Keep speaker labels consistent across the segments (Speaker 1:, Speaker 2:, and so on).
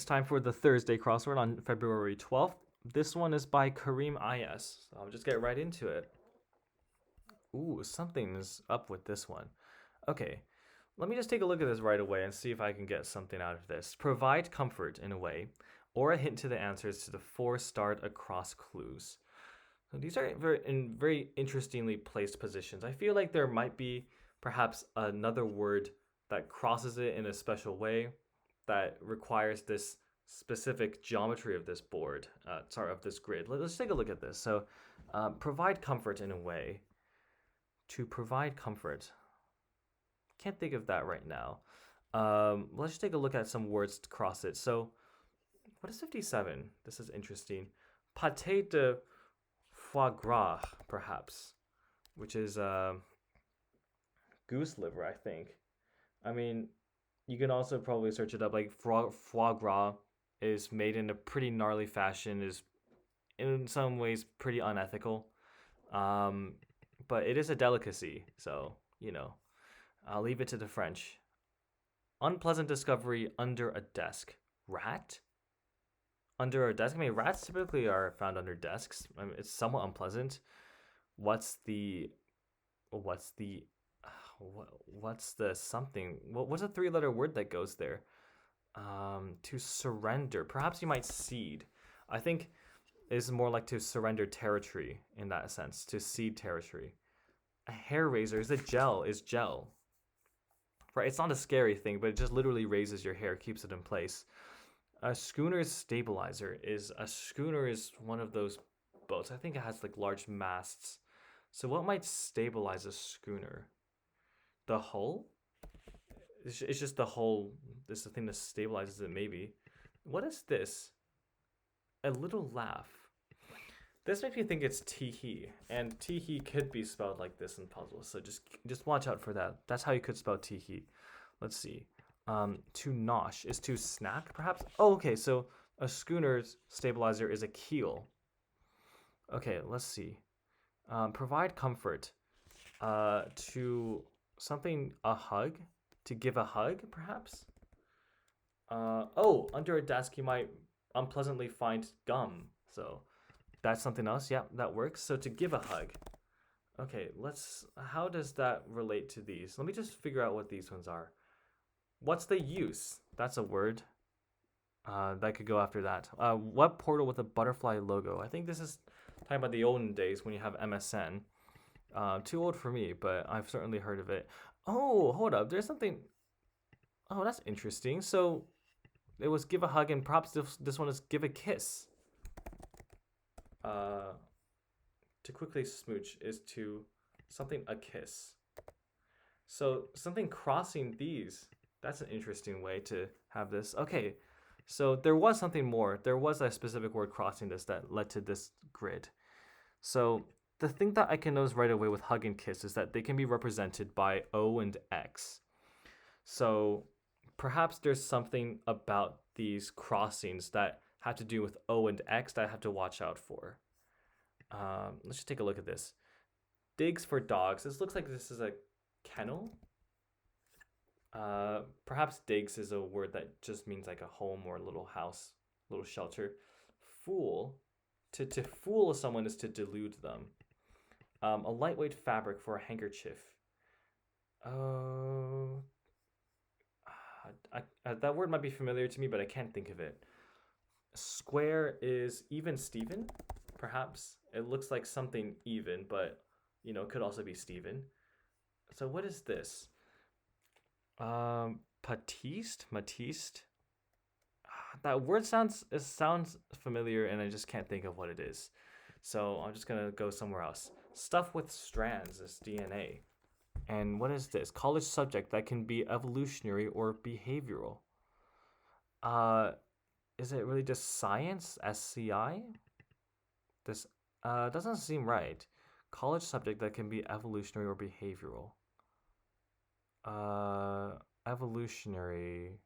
Speaker 1: It's time for the Thursday crossword on February 12th. This one is by Kareem IS. So I'll just get right into it. Ooh, something's up with this one. Okay, let me just take a look at this right away and see if I can get something out of this. Provide comfort in a way, or a hint to the answers to the four start across clues. So these are very interestingly placed positions. I feel like there might be perhaps another word that crosses it in a special way that requires this specific geometry of this board, of this grid. Let's take a look at this. So, provide comfort in a way. To provide comfort. Can't think of that right now. Let's take a look at some words to cross it. So, what is 57? This is interesting. Pâté de foie gras, perhaps, which is goose liver, I think. I mean, you can also probably search it up. Like foie gras is made in a pretty gnarly fashion, is in some ways pretty unethical. Um, but it is a delicacy, so I'll leave it to the French. Unpleasant discovery under a desk. Rat? Under a desk? I mean, rats typically are found under desks. I mean, it's somewhat unpleasant. What's the what's the what's the something? What's a three-letter word that goes there? To surrender. Perhaps you might cede. I think it's more like to surrender territory in that sense. To cede territory. A hair raiser is a gel. Is gel. Right. It's not a scary thing, but it just literally raises your hair, keeps it in place. A schooner's stabilizer is one of those boats. I think it has like large masts. So what might stabilize a schooner? The hull? It's just the hull. This is the thing that stabilizes it, maybe. What is this? A little laugh. This makes me think it's teehee, and teehee could be spelled like this in puzzles. So just watch out for that. That's how you could spell teehee. Let's see. To nosh is to snack, perhaps. Oh, okay. So a schooner's stabilizer is a keel. Okay, let's see. Provide comfort. To something, a hug. To give a hug, perhaps. Under a desk you might unpleasantly find gum. So that's something else. Yeah, that works. So to give a hug. Okay, how does that relate to these? Let me just figure out what these ones are. What's the use? That's a word. That could go after that. What portal with a butterfly logo? I think this is talking about the olden days when you have MSN. Too old for me, but I've certainly heard of it. Oh, hold up. There's something. Oh, that's interesting. So it was give a hug, and perhaps this one is give a kiss. To quickly smooch is to something a kiss. So something crossing these. That's an interesting way to have this. Okay, so there was something more. There was a specific word crossing this that led to this grid. So the thing that I can notice right away with hug and kiss is that they can be represented by O and X. So perhaps there's something about these crossings that have to do with O and X that I have to watch out for. Let's just take a look at this. Digs for dogs. This looks like this is a kennel. Perhaps digs is a word that just means like a home or a little house, little shelter. Fool. To fool someone is to delude them. A lightweight fabric for a handkerchief. That word might be familiar to me, but I can't think of it. Square is even Steven, perhaps. It looks like something even, but it could also be Steven. So what is this? Matiste. That word sounds familiar, and I just can't think of what it is. So I'm just gonna go somewhere else. Stuff with strands is DNA. And what is this? College subject that can be evolutionary or behavioral. Is it really just science? SCI? This doesn't seem right. College subject that can be evolutionary or behavioral. Evolutionary.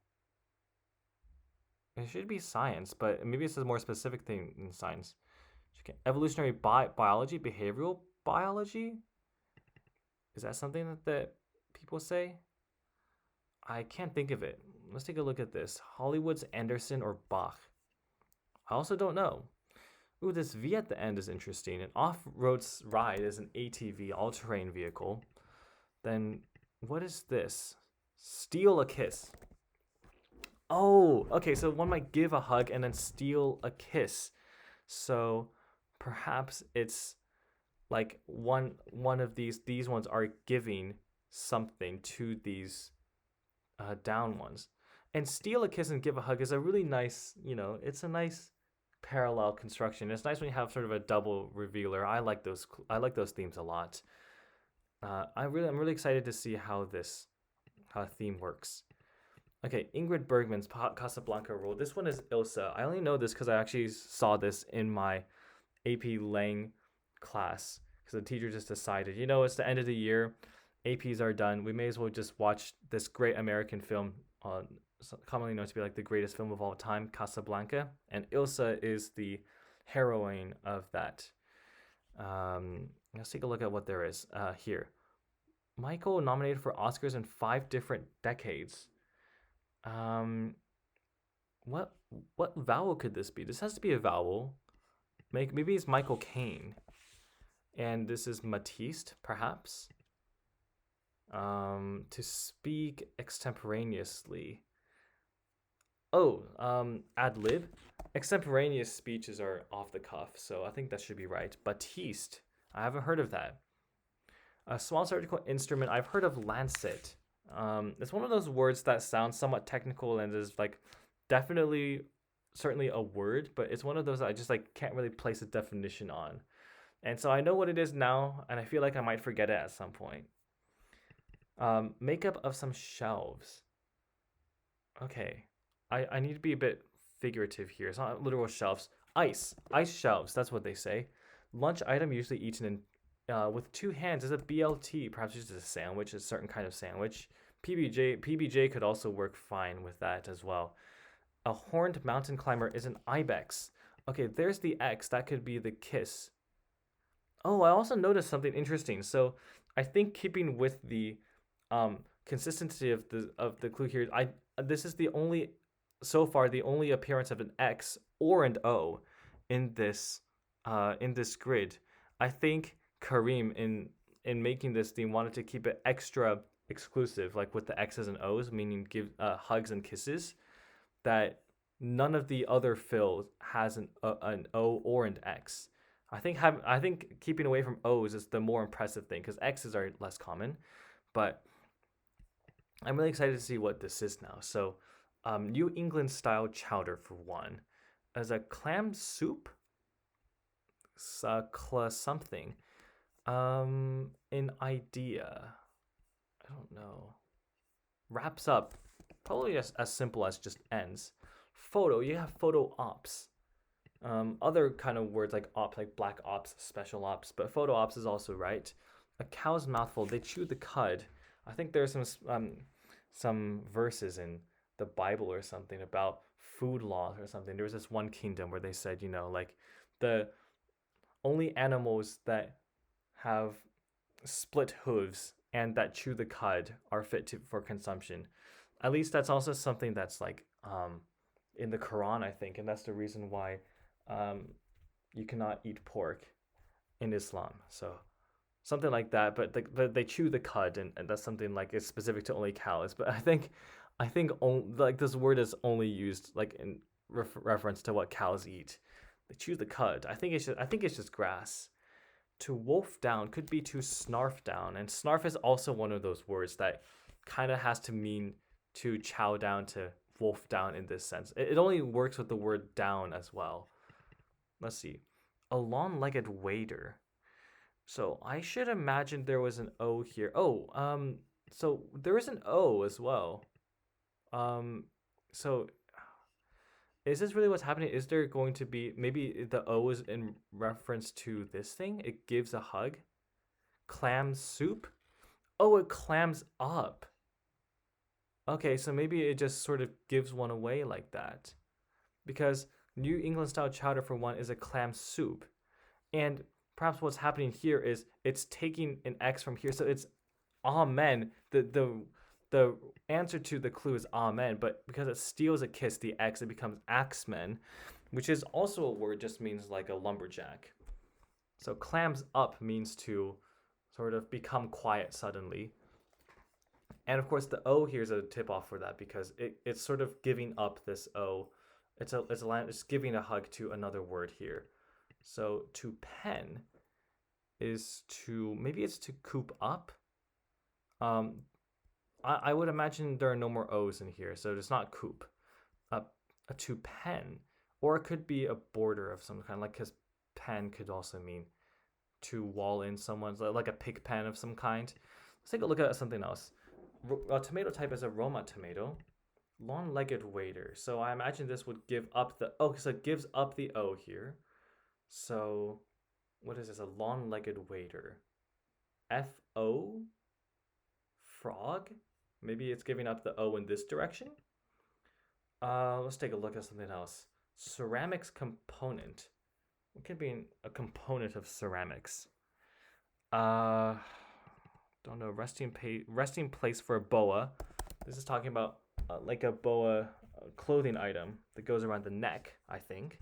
Speaker 1: It should be science, but maybe it's a more specific thing in science. Evolutionary biology, behavioral biology. Is that something that people say? I can't think of it. let's take a look at this. Hollywood's Anderson or Bach? I also don't know. Ooh, this V at the end is interesting. An off-road ride is an ATV, all-terrain vehicle. Then what is this? Steal a kiss. Oh, okay. So one might give a hug and then steal a kiss. So perhaps it's like one of these ones are giving something to these down ones. And steal a kiss and give a hug is a really nice, it's a nice parallel construction. It's nice when you have sort of a double revealer. I like those. I like those themes a lot. I'm really excited to see how a theme works. Okay, Ingrid Bergman's Casablanca rule. This one is Ilsa. I only know this because I actually saw this in my AP Lang class because the teacher just decided, it's the end of the year, APs are done. We may as well just watch this great American film, commonly known to be like the greatest film of all time, Casablanca, and Ilsa is the heroine of that. Let's take a look at what there is here. Michael nominated for Oscars in 5 different decades. What vowel could this be? This has to be a vowel. Maybe it's Michael Caine, and this is Matiste, perhaps. To speak extemporaneously. Oh, ad lib. Extemporaneous speeches are off the cuff, so I think that should be right. Batiste. I haven't heard of that. A small surgical instrument. I've heard of lancet. It's one of those words that sounds somewhat technical and is like definitely, certainly a word, but it's one of those that I just like can't really place a definition on. And so I know what it is now, and I feel like I might forget it at some point. Makeup of some shelves. Okay, I need to be a bit figurative here. It's not literal shelves. Ice shelves. That's what they say. Lunch item usually eaten in with 2 hands is a BLT, perhaps just a sandwich, a certain kind of sandwich. PBJ could also work fine with that as well. A horned mountain climber is an ibex. Okay, there's the X. That could be the kiss. Oh, I also noticed something interesting. So I think keeping with the consistency of the clue here, this is the only appearance of an X or an O in this grid. I think Kareem in making this theme wanted to keep it extra exclusive, like with the X's and O's, meaning give hugs and kisses, that none of the other fills has an O or an X. I think keeping away from O's is the more impressive thing because X's are less common, but I'm really excited to see what this is now. So, New England style chowder for one, as a clam soup, something. An idea. I don't know. Wraps up. Probably as simple as just ends. Photo. You have photo ops. Other kind of words like ops, like black ops, special ops, but photo ops is also right. A cow's mouthful. They chew the cud. I think there's some verses in the Bible or something about food laws or something. There was this one kingdom where they said, like the only animals that have split hooves and that chew the cud are fit for consumption. At least that's also something that's like in the Quran, I think, and that's the reason why you cannot eat pork in Islam. So something like that, but they chew the cud, and that's something like it's specific to only cows. But I think like this word is only used like in reference to what cows eat. They chew the cud. I think it's just grass. To wolf down could be to snarf down, and snarf is also one of those words that kind of has to mean to chow down, to wolf down in this sense. It only works with the word down as well. Let's see. A long-legged waiter. So I should imagine there was an O here. Oh, so there is an O as well. So is this really what's happening? Is there going to be, maybe the O is in reference to this thing? It gives a hug. Clam soup? Oh, it clams up. Okay, so maybe it just sort of gives one away like that. Because New England style chowder for one is a clam soup. And perhaps what's happening here is it's taking an X from here. So it's amen. The the answer to the clue is amen, but because it steals a kiss, the X, it becomes axemen, which is also a word, just means like a lumberjack. So clams up means to sort of become quiet suddenly. And of course, the O here is a tip off for that because it's sort of giving up this O. It's giving a hug to another word here. So to pen is to, maybe it's to coop up. I would imagine there are no more O's in here, so it's not coop. A to pen, or it could be a border of some kind, like because pen could also mean to wall in someone's, like a pig pen of some kind. Let's take a look at something else. A tomato type is a Roma tomato. Long-legged waiter. So I imagine this would give up the so it gives up the O here. So what is this? A long-legged waiter. F-O? Frog? Maybe it's giving up the O in this direction. Let's take a look at something else. Ceramics component. What could be a component of ceramics? Don't know. Resting place for a boa. This is talking about like a boa clothing item that goes around the neck, I think.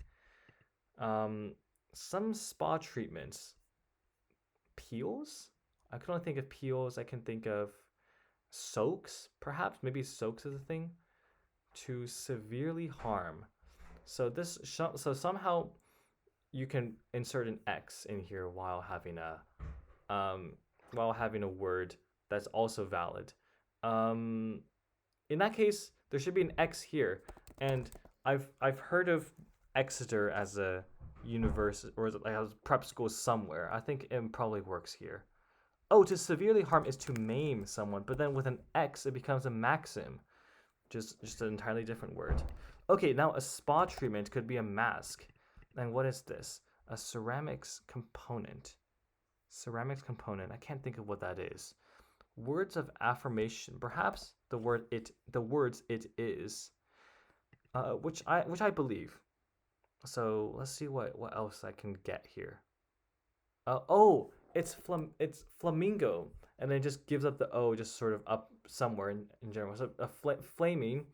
Speaker 1: Some spa treatments. Peels? I can only think of peels. I can think of soaks, perhaps. Maybe soaks is a thing. To severely harm. So somehow you can insert an X in here while having a word that's also valid. In that case, there should be an X here, and I've heard of Exeter as a university or as a prep school somewhere. I think it probably works here. Oh, to severely harm is to maim someone, but then with an X, it becomes a maxim. Just an entirely different word. Okay, now a spa treatment could be a mask. And what is this? A ceramics component. Ceramics component. I can't think of what that is. Words of affirmation. Perhaps the words it is. Which I believe. So let's see what else I can get here. It's flamingo, and then it just gives up the O, just sort of up somewhere in general. So flaming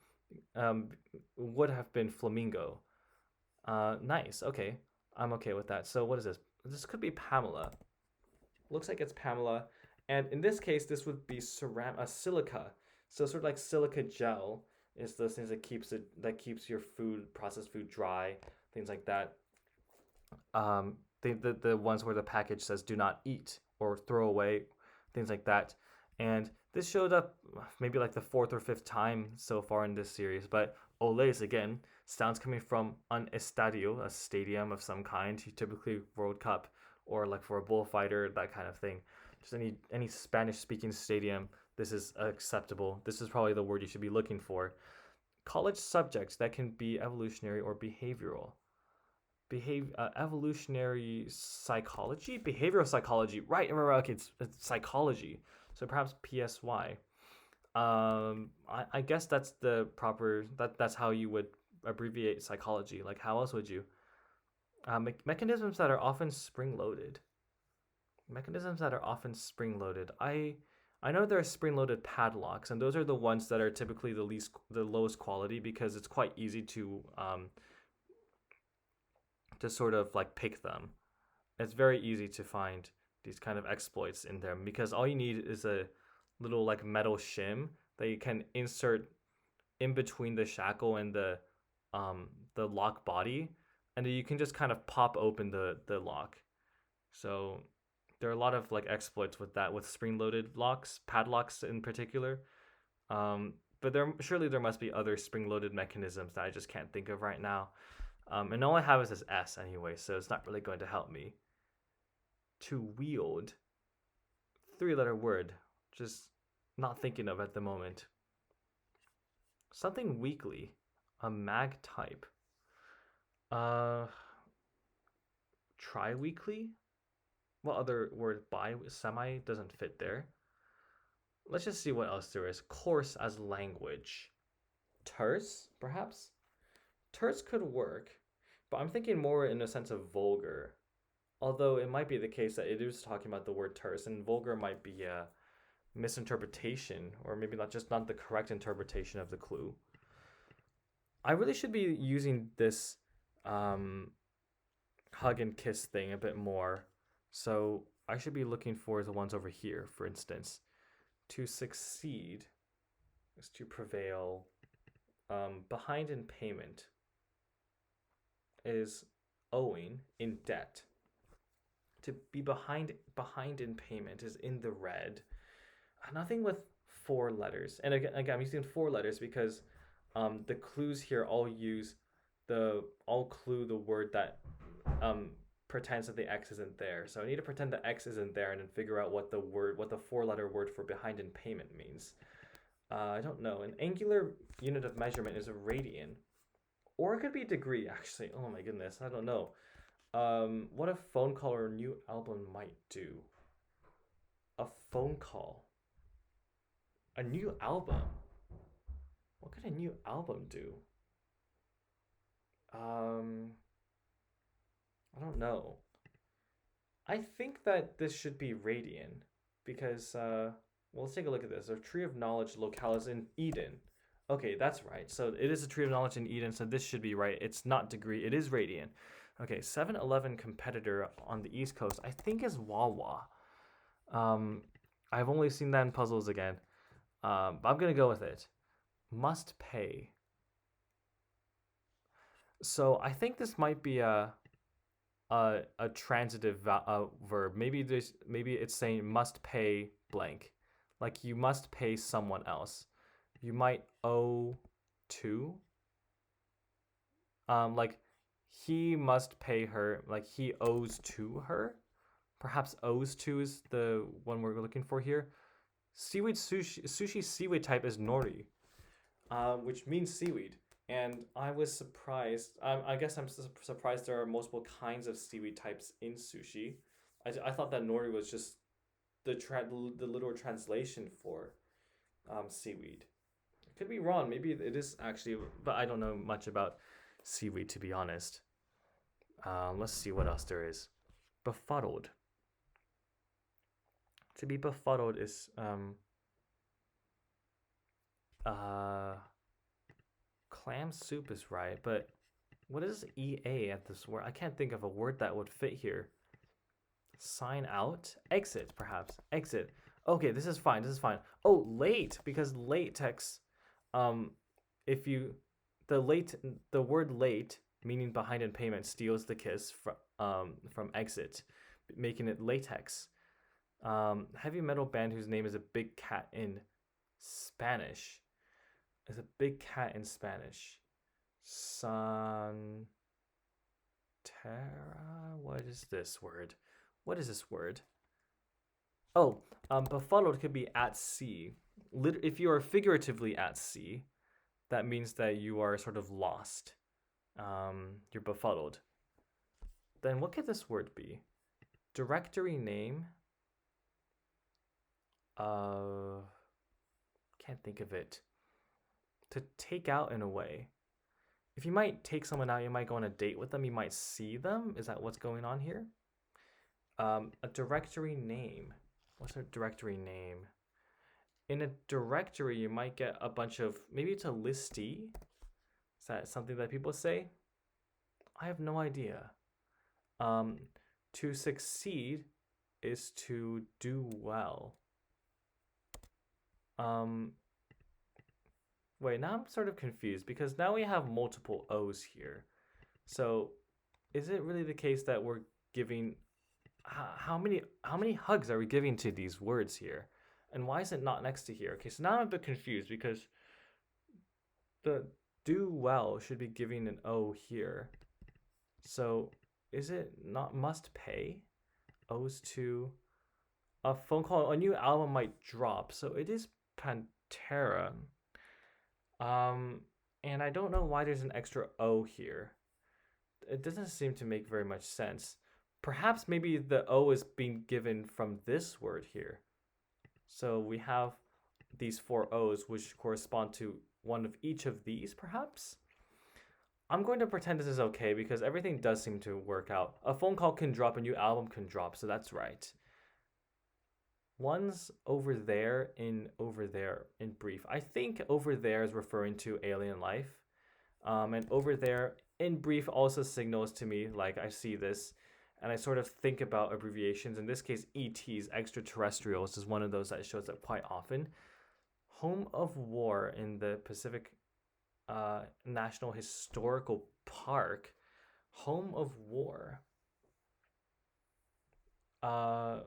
Speaker 1: would have been flamingo. Nice. Okay, I'm okay with that. So what is this? This could be Pamela. Looks like it's Pamela, and in this case, this would be silica. So sort of like silica gel is those things that keeps your processed food dry, things like that. The ones where the package says do not eat or throw away, things like that. And this showed up maybe like the fourth or fifth time so far in this series. But oles, again, sounds coming from an estadio, a stadium of some kind, typically World Cup or like for a bullfighter, that kind of thing. Just any Spanish-speaking stadium, this is acceptable. This is probably the word you should be looking for. College subjects that can be evolutionary or behavioral. Evolutionary psychology, behavioral psychology, right? Okay, it's psychology, so perhaps PSY. I guess that's the proper that's how you would abbreviate psychology. Like how else would you? Mechanisms that are often spring-loaded. I know there are spring-loaded padlocks, and those are the ones that are typically the lowest quality because it's quite easy to sort of like pick them. It's very easy to find these kind of exploits in them because all you need is a little like metal shim that you can insert in between the shackle and the lock body, and then you can just kind of pop open the lock. So there are a lot of like exploits with that, with spring-loaded padlocks in particular. But there must be other spring-loaded mechanisms that I just can't think of right now. And all I have is this S anyway, so it's not really going to help me. To wield. 3-letter word. Just not thinking of at the moment. Something weekly. A mag type. Tri-weekly? What other word? Semi doesn't fit there. Let's just see what else there is. Coarse as language. Terse, perhaps? Terse could work, but I'm thinking more in a sense of vulgar. Although it might be the case that it is talking about the word terse, and vulgar might be misinterpretation, or maybe not the correct interpretation of the clue. I really should be using this hug and kiss thing a bit more. So I should be looking for the ones over here, for instance. To succeed is to prevail. Behind in payment is owing in debt. To be behind in payment is in the red. Nothing with 4 letters. And again, I'm using 4 letters because the clues here all clue the word that pretends that the X isn't there. So I need to pretend the X isn't there and then figure out what the 4-letter word for behind in payment means. I don't know. An angular unit of measurement is a radian. Or it could be degree, actually. Oh my goodness, I don't know. What a phone call or a new album might do. A phone call. A new album. What could a new album do? I don't know. I think that this should be radian because, well, let's take a look at this. A tree of knowledge locale is in Eden. Okay, that's right. So it is a tree of knowledge in Eden, so this should be right. It's not degree, it is radian. Okay, 7-Eleven competitor on the East Coast, I think is Wawa. I've only seen that in puzzles again. But I'm going to go with it. Must pay. So I think this might be a transitive verb. Maybe it's saying must pay blank. Like you must pay someone else. You might owe to. Like he must pay her. Like he owes to her. Perhaps owes to is the one we're looking for here. Seaweed sushi seaweed type is nori, which means seaweed. And I was surprised. I guess I'm surprised there are multiple kinds of seaweed types in sushi. I thought that nori was just the literal translation for seaweed. Could be wrong. Maybe it is actually, but I don't know much about seaweed, to be honest. Let's see what else there is. Befuddled. To be befuddled is clam soup is right, but what is EA at this word? I can't think of a word that would fit here. Sign out? Exit, perhaps. Exit. Okay, this is fine. Oh, late, because latex, if you, the word late, meaning behind in payment, steals the kiss from exit, making it latex. Heavy metal band whose name is a big cat in Spanish. Is a big cat in Spanish. Santera? What is this word? Oh, befuddled could be at sea. If you are figuratively at sea, that means that you are sort of lost. You're befuddled. Then what could this word be? Directory name? Can't think of it. To take out in a way. If you might take someone out, you might go on a date with them, you might see them. Is that what's going on here? A directory name. What's a directory name? In a directory, you might get a bunch of, maybe it's a listee. Is that something that people say? I have no idea. To succeed is to do well. Wait, now I'm sort of confused because now we have multiple O's here. So is it really the case that we're giving, how many hugs are we giving to these words here? And why is it not next to here? Okay, so now I'm a bit confused because the do well should be giving an O here. So is it not must pay? O's to a phone call, a new album might drop. So it is Pantera. And I don't know why there's an extra O here. It doesn't seem to make very much sense. Perhaps maybe the O is being given from this word here. So we have these 4 O's which correspond to one of each of these, perhaps? I'm going to pretend this is okay because everything does seem to work out. A phone call can drop, a new album can drop, so that's right. One's over there in brief. I think over there is referring to alien life. And over there in brief also signals to me, like I see this and I sort of think about abbreviations. In this case, ETs, extraterrestrials, is one of those that shows up quite often. Home of War in the Pacific National Historical Park. Home of War. Uh,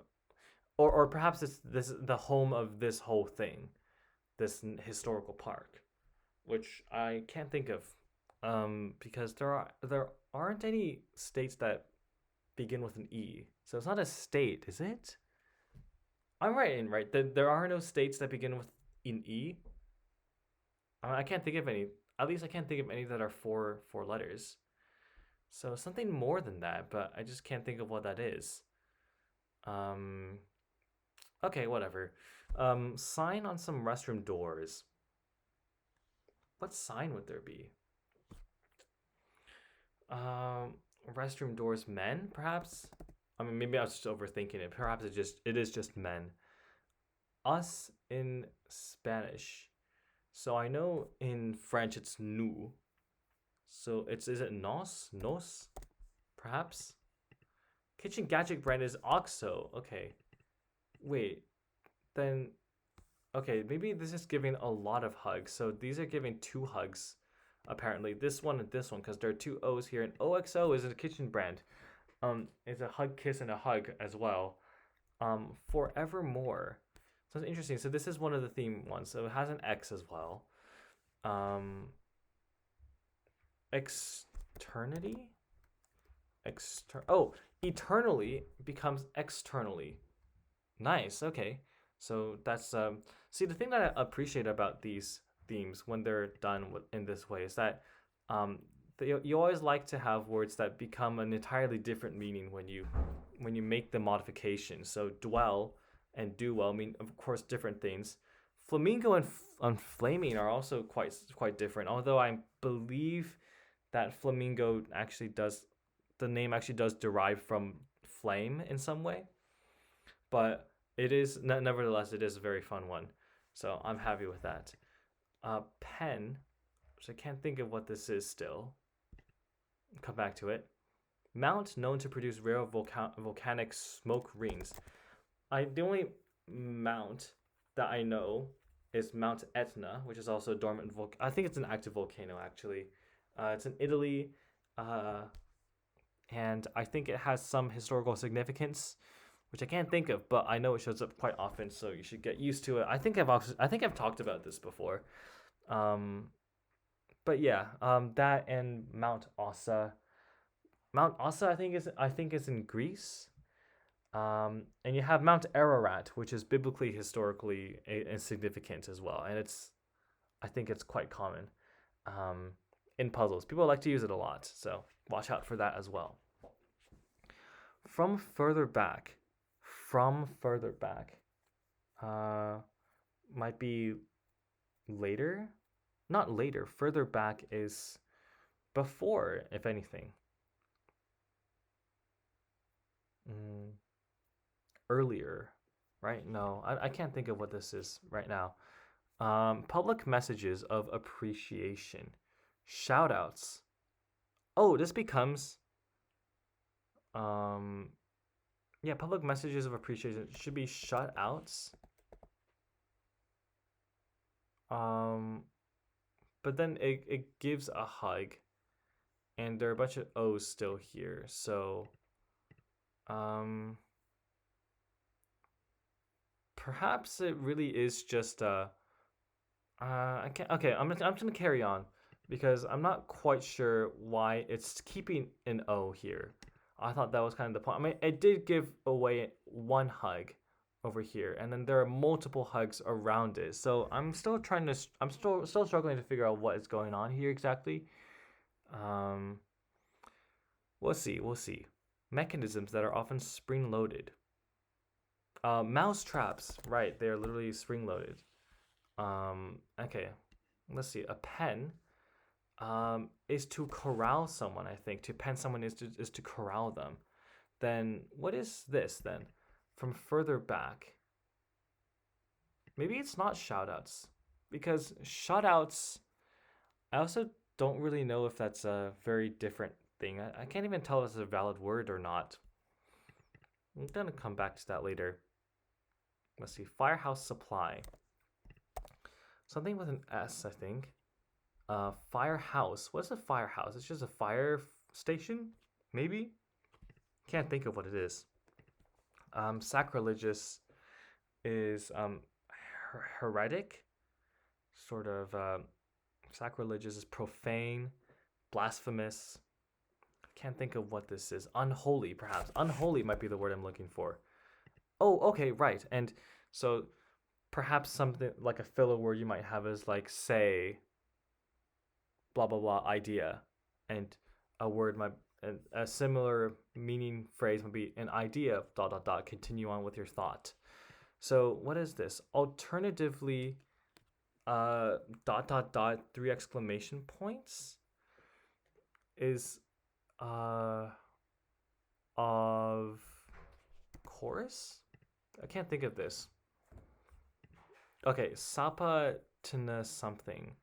Speaker 1: or perhaps it's this the home of this whole thing, this historical park, which I can't think of, because there aren't any states that begin with an E, so it's not a state, is it? I'm right in right. There are no states that begin with an E. I can't think of any. At least I can't think of any that are four letters. So something more than that, but I just can't think of what that is. Um, okay, whatever. Sign on some restroom doors. What sign would there be? Um, Restroom doors, men, perhaps. I mean, maybe I was just overthinking it. Perhaps it is just men. Us in Spanish. So I know in French it's nous. So is it nos, perhaps. Kitchen gadget brand is Oxo. Okay, wait. Then okay, maybe this is giving a lot of hugs. So these are giving two hugs, apparently. This one and this one, because there are two O's here. And OXO is a kitchen brand. It's a hug, kiss, and a hug as well. Forevermore. So it's interesting. So this is one of the theme ones. So it has an X as well. Externity? Eternally becomes externally. Nice. Okay. So that's see, the thing that I appreciate about these themes when they're done in this way is that um you always like to have words that become an entirely different meaning when you make the modification. So dwell and do well mean, of course, different things. Flamingo and flaming are also quite different. Although I believe that flamingo actually does the name actually does derive from flame in some way, but it is nevertheless it is a very fun one. So I'm happy with that. Pen, which I can't think of what this is still. Come back to it. Mount known to produce rare volcanic smoke rings. The only mount that I know is Mount Etna, which is also a dormant I think it's an active volcano actually. It's in Italy, and I think it has some historical significance, which I can't think of, but I know it shows up quite often, so you should get used to it. I think I've talked about this before. But yeah, that and Mount Ossa. Mount Ossa, I think is in Greece. And you have Mount Ararat, which is biblically, historically significant as well, and I think it's quite common in puzzles. People like to use it a lot, so watch out for that as well. From further back, might be later, not later. Further back is before, if anything. Earlier, right? No, I can't think of what this is right now. Public messages of appreciation, shout outs. Oh, this becomes yeah, public messages of appreciation should be shout outs. But then it gives a hug, and there are a bunch of O's still here. So perhaps it really is just I can't. Okay, I'm just gonna carry on because I'm not quite sure why it's keeping an O here. I thought that was kind of the point. I mean, it did give away one hug over here, and then there are multiple hugs around it. So I'm still struggling to figure out what is going on here exactly. We'll see. Mechanisms that are often spring-loaded. Mouse traps, right? They are literally spring-loaded. Okay, let's see. A pen is to corral someone, I think. To pen someone is to corral them. Then what is this then? From further back. Maybe it's not shoutouts because shoutouts. I also don't really know if that's a very different thing. I can't even tell if it's a valid word or not. I'm gonna come back to that later. Let's see. Firehouse supply. Something with an S, I think. Firehouse. What's a firehouse? It's just a fire station? Maybe? Can't think of what it is. Sacrilegious is heretic. Sort of sacrilegious is profane, blasphemous. Can't think of what this is. Unholy, perhaps. Unholy might be the word I'm looking for. Oh, okay, right. And so perhaps something like a filler word you might have is like say blah blah blah idea, and a word might a similar meaning phrase would be an idea dot dot dot. Continue on with your thought. So what is this? Alternatively, dot dot dot three exclamation points is of chorus. I can't think of this. Okay, Sapa Tina something.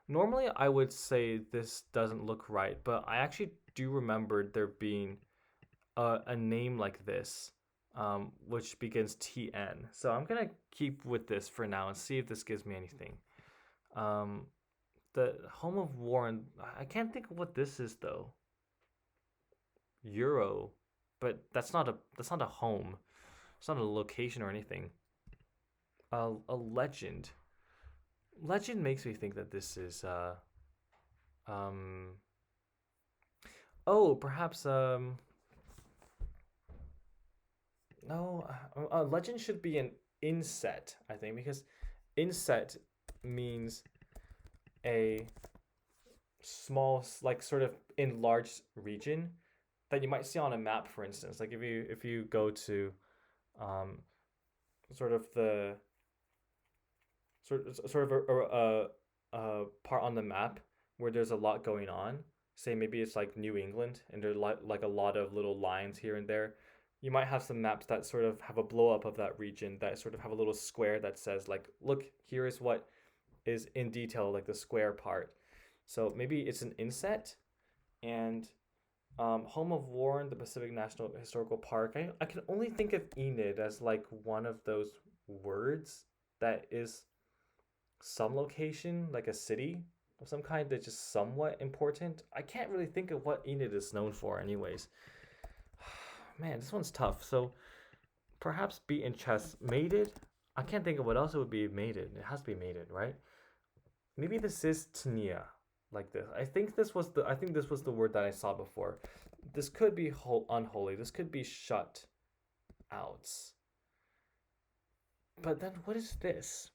Speaker 1: Normally, I would say this doesn't look right, but I actually do remember there being a name like this, which begins TN. So I'm gonna keep with this for now and see if this gives me anything. Um, the home of Warren. I can't think of what this is though. Euro, but that's not a home. It's not a location or anything. A legend. Legend makes me think that this is um oh perhaps no legend should be an inset, I think, because inset means a small, like, sort of enlarged region that you might see on a map, for instance. Like if you go to um sort of the sort of a part on the map where there's a lot going on. Say maybe it's like New England, and there's like a lot of little lines here and there. You might have some maps that sort of have a blow up of that region that sort of have a little square that says like, look, here is what is in detail, like the square part. So maybe it's an inset, and home of Warren, the Pacific National Historical Park. I can only think of Enid as like one of those words that is some location, like a city of some kind that's just somewhat important. I can't really think of what Enid is known for, anyways. Man, this one's tough. So perhaps beat in chess, mated. I can't think of what else it would be mated. It has to be mated, right? Maybe this is Tania, like this. I think this was the word that I saw before. This could be unholy. This could be shut outs. But then what is this?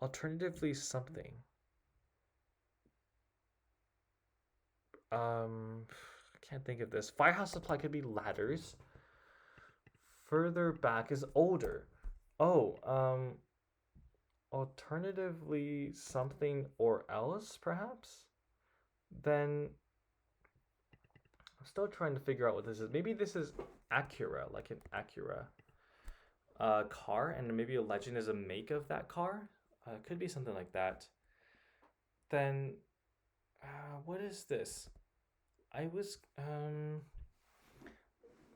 Speaker 1: Alternatively something. Can't think of this. Firehouse supply could be ladders. Further back is older. Oh, alternatively something or else, perhaps? Then I'm still trying to figure out what this is. Maybe this is Acura, like an Acura car, and maybe a legend is a make of that car. It could be something like that. Then, what is this? I was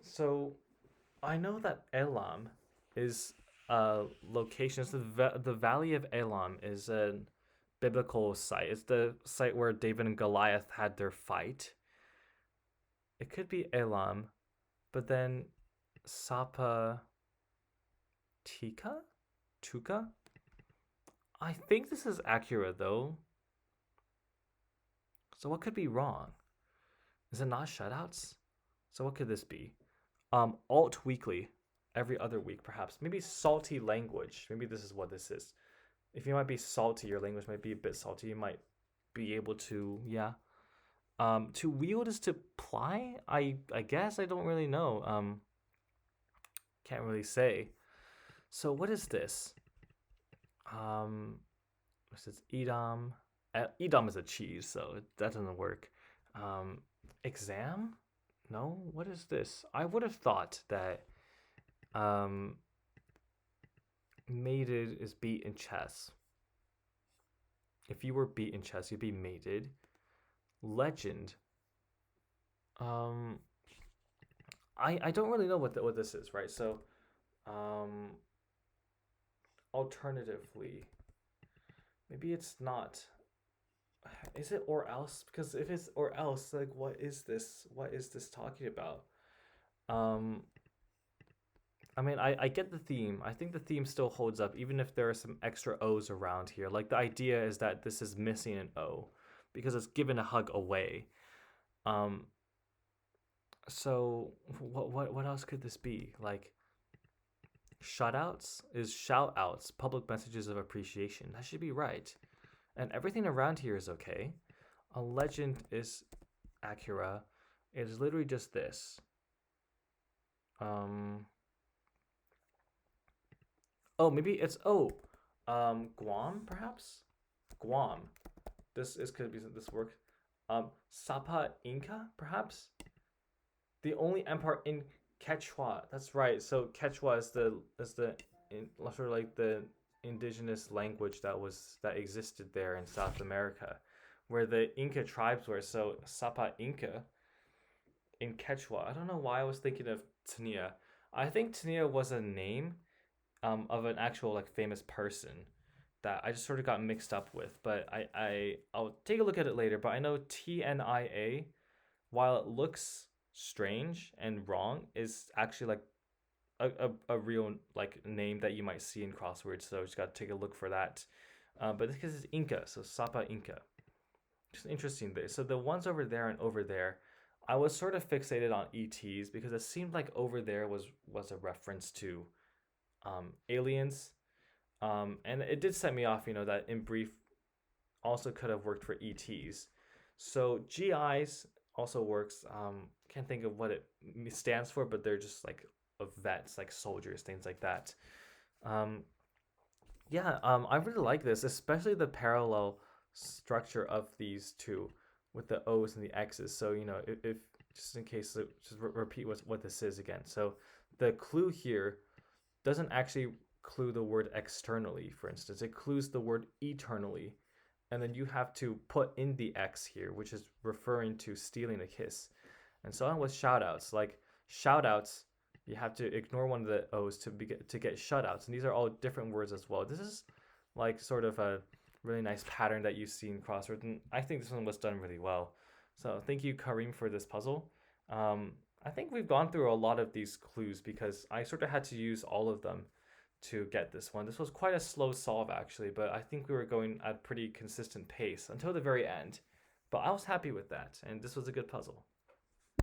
Speaker 1: so I know that Elam is a location. It's the Valley of Elam is a biblical site. It's the site where David and Goliath had their fight. It could be Elam, but then Sapa Tika? Tuka? I think this is accurate though. So what could be wrong? Is it not shutouts? So what could this be? Alt weekly, every other week perhaps. Maybe salty language. Maybe this is what this is. If you might be salty, your language might be a bit salty. You might be able to, yeah. To wield is to ply. I guess I don't really know. Can't really say. So what is this? This is Edam. Edam is a cheese, so that doesn't work. Exam? No. What is this? I would have thought that Mated is beat in chess. If you were beat in chess, you'd be mated. Legend. Um, I don't really know what this is, right? So, um, alternatively, maybe it's not. Is it or else? Because if it's or else, like, what is this? What is this talking about? Um, I mean, I get the theme. I think the theme still holds up, even if there are some extra O's around here. Like, the idea is that this is missing an O because it's given a hug away. Um, so what else could this be? Like, shutouts is shout outs, public messages of appreciation. That should be right. And everything around here is okay. A legend is Acura. It is literally just this. Um, oh, maybe it's Guam perhaps. Guam. This is could be this work. Sapa Inca perhaps. The only empire in Quechua. That's right. So Quechua is the sort of like the indigenous language that existed there in South America, where the Inca tribes were. So Sapa Inca in Quechua. I don't know why I was thinking of Tania. I think Tania was a name of an actual like famous person that I just sort of got mixed up with. But I'll take a look at it later. But I know TNIA, while it looks strange and wrong, is actually like a real like name that you might see in crosswords. So just got to take a look for that. But this is Inca, so Sapa Inca. Just interesting. So the ones over there and over there, I was sort of fixated on ETs because it seemed like over there was a reference to aliens. And it did set me off, that in brief also could have worked for ETs. So GIs also works. Can't think of what it stands for, but they're just like of vets, like soldiers, things like that. Um, yeah, I really like this, especially the parallel structure of these two with the O's and the X's. So, if just in case, so just repeat what this is again. So, the clue here doesn't actually clue the word externally, for instance, it clues the word eternally. And then you have to put in the X here, which is referring to stealing a kiss. And so on with shoutouts. Like shoutouts, you have to ignore one of the O's to get shutouts. And these are all different words as well. This is like sort of a really nice pattern that you see in crosswords. And I think this one was done really well. So thank you, Kareem, for this puzzle. I think we've gone through a lot of these clues because I sort of had to use all of them to get this one. This was quite a slow solve actually, but I think we were going at pretty consistent pace until the very end. But I was happy with that, and this was a good puzzle.